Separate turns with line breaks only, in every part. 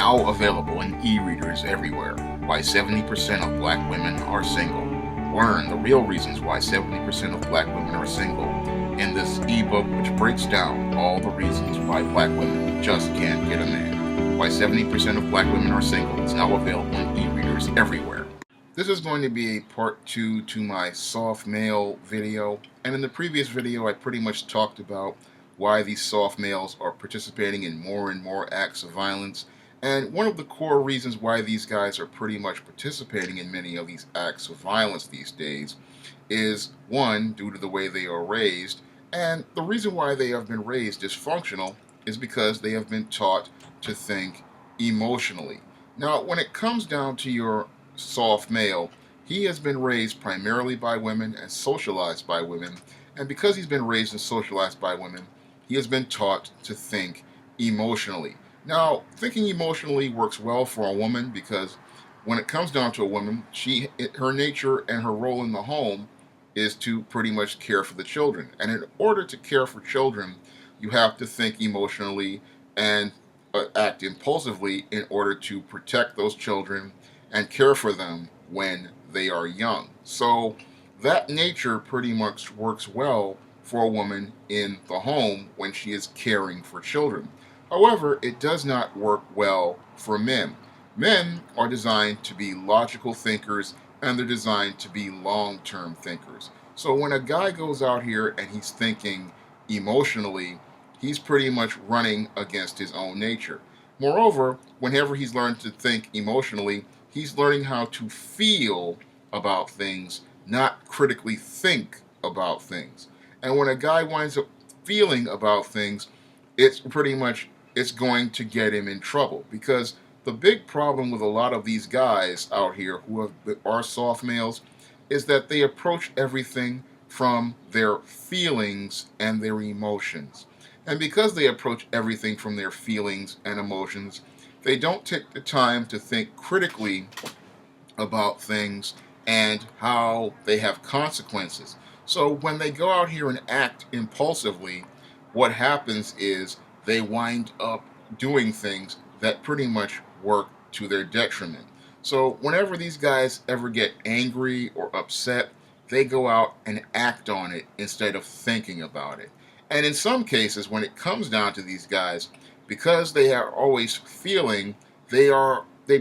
now available in e-readers everywhere. Why 70% of black women are single. Learn the real reasons why 70% of black women are single in this ebook, which breaks down all the reasons why black women just can't get a man. Why 70% of black women are single is now available in e-readers everywhere. This is going to be a part 2 to my soft male video, and in the previous video I pretty much talked about why these soft males are participating in more and more acts of violence. And one of the core reasons why these guys are pretty much participating in many of these acts of violence these days is, one, due to the way they are raised, and the reason why they have been raised dysfunctional is because they have been taught to think emotionally. Now, when it comes down to your soft male, he has been raised primarily by women and socialized by women, and because he's been raised and socialized by women, he has been taught to think emotionally. Now, thinking emotionally works well for a woman because when it comes down to a woman, her nature and her role in the home is to pretty much care for the children. And in order to care for children, you have to think emotionally and act impulsively in order to protect those children and care for them when they are young. So that nature pretty much works well for a woman in the home when she is caring for children. However, it does not work well for men. Men are designed to be logical thinkers and they're designed to be long-term thinkers. So when a guy goes out here and he's thinking emotionally, he's pretty much running against his own nature. Moreover, whenever he's learned to think emotionally, he's learning how to feel about things, not critically think about things. And when a guy winds up feeling about things, it's going to get him in trouble, because the big problem with a lot of these guys out here who are soft males is that they approach everything from their feelings and their emotions. And because they approach everything from their feelings and emotions, they don't take the time to think critically about things and how they have consequences. So when they go out here and act impulsively, what happens is they wind up doing things that pretty much work to their detriment. So whenever these guys ever get angry or upset, they go out and act on it instead of thinking about it. And in some cases, when it comes down to these guys, because they are always feeling, they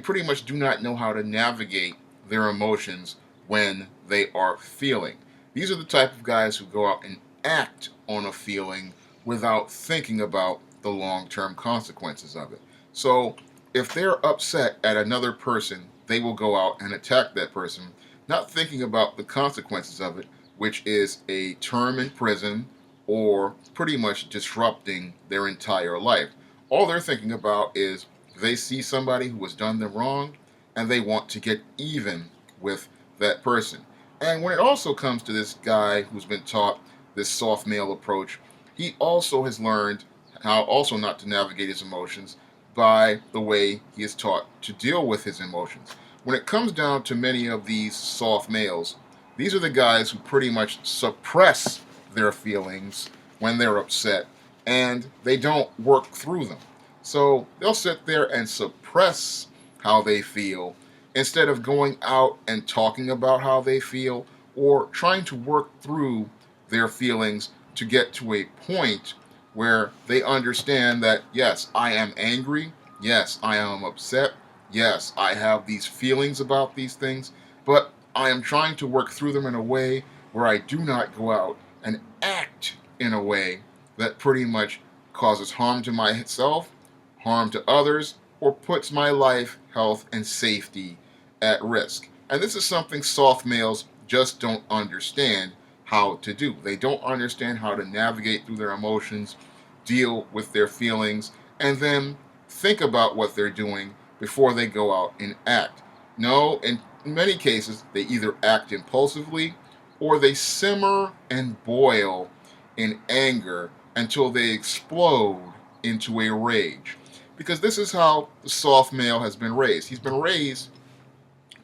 pretty much do not know how to navigate their emotions when they are feeling. These are the type of guys who go out and act on a feeling without thinking about the long-term consequences of it. So if they're upset at another person, they will go out and attack that person, not thinking about the consequences of it, which is a term in prison or pretty much disrupting their entire life. All they're thinking about is they see somebody who has done them wrong and they want to get even with that person. And when it also comes to this guy who's been taught this soft male approach, he also has learned how also not to navigate his emotions by the way he is taught to deal with his emotions. When it comes down to many of these soft males, these are the guys who pretty much suppress their feelings when they're upset and they don't work through them. So they'll sit there and suppress how they feel instead of going out and talking about how they feel or trying to work through their feelings to get to a point where they understand that, yes, I am angry, yes, I am upset, yes, I have these feelings about these things, but I am trying to work through them in a way where I do not go out and act in a way that pretty much causes harm to myself, harm to others, or puts my life, health, and safety at risk. And this is something soft males just don't understand how to do. They don't understand how to navigate through their emotions, deal with their feelings, and then think about what they're doing before they go out and act. No, in many cases, they either act impulsively or they simmer and boil in anger until they explode into a rage. Because this is how the soft male has been raised. He's been raised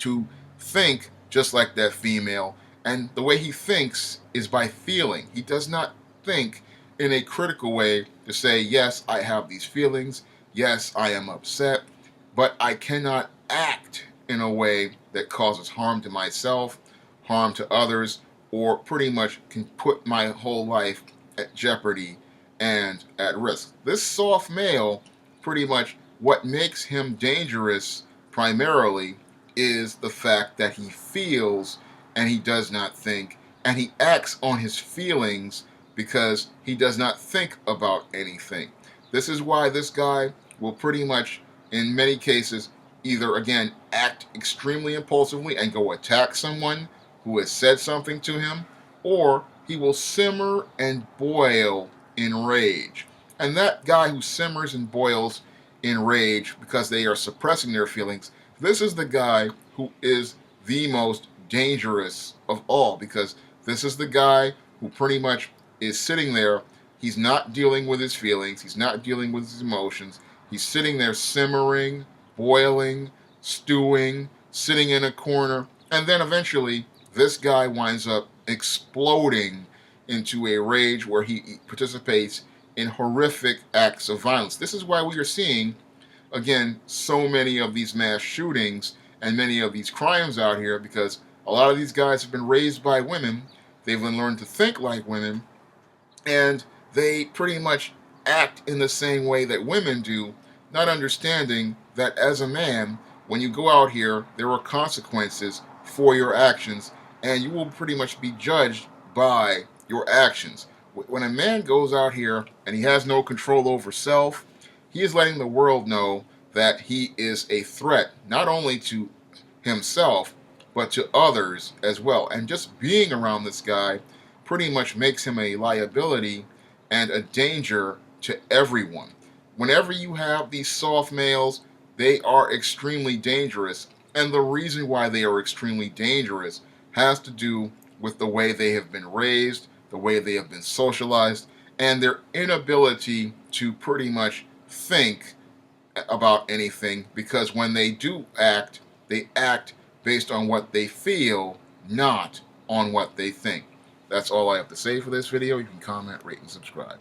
to think just like that female, and the way he thinks is by feeling. He does not think in a critical way to say, yes, I have these feelings, yes, I am upset, but I cannot act in a way that causes harm to myself, harm to others, or pretty much can put my whole life at jeopardy and at risk. This soft male, pretty much what makes him dangerous primarily is the fact that he feels and he does not think, and he acts on his feelings because he does not think about anything. This is why this guy will pretty much, in many cases, either again act extremely impulsively and go attack someone who has said something to him, or he will simmer and boil in rage. And that guy who simmers and boils in rage because they are suppressing their feelings, this is the guy who is the most dangerous of all, because this is the guy who pretty much is sitting there. He's not dealing with his feelings, he's not dealing with his emotions. He's sitting there simmering, boiling, stewing, sitting in a corner, and then eventually this guy winds up exploding into a rage where he participates in horrific acts of violence. This is why we are seeing, again, so many of these mass shootings and many of these crimes out here, because a lot of these guys have been raised by women. They've been learned to think like women, and they pretty much act in the same way that women do, not understanding that as a man, when you go out here, there are consequences for your actions, and you will pretty much be judged by your actions. When a man goes out here and he has no control over self, he is letting the world know that he is a threat, not only to himself, but to others as well. And just being around this guy pretty much makes him a liability and a danger to everyone. Whenever you have these soft males, they are extremely dangerous. And the reason why they are extremely dangerous has to do with the way they have been raised, the way they have been socialized, and their inability to pretty much think about anything, because when they act based on what they feel, not on what they think. That's all I have to say for this video. You can comment, rate, and subscribe.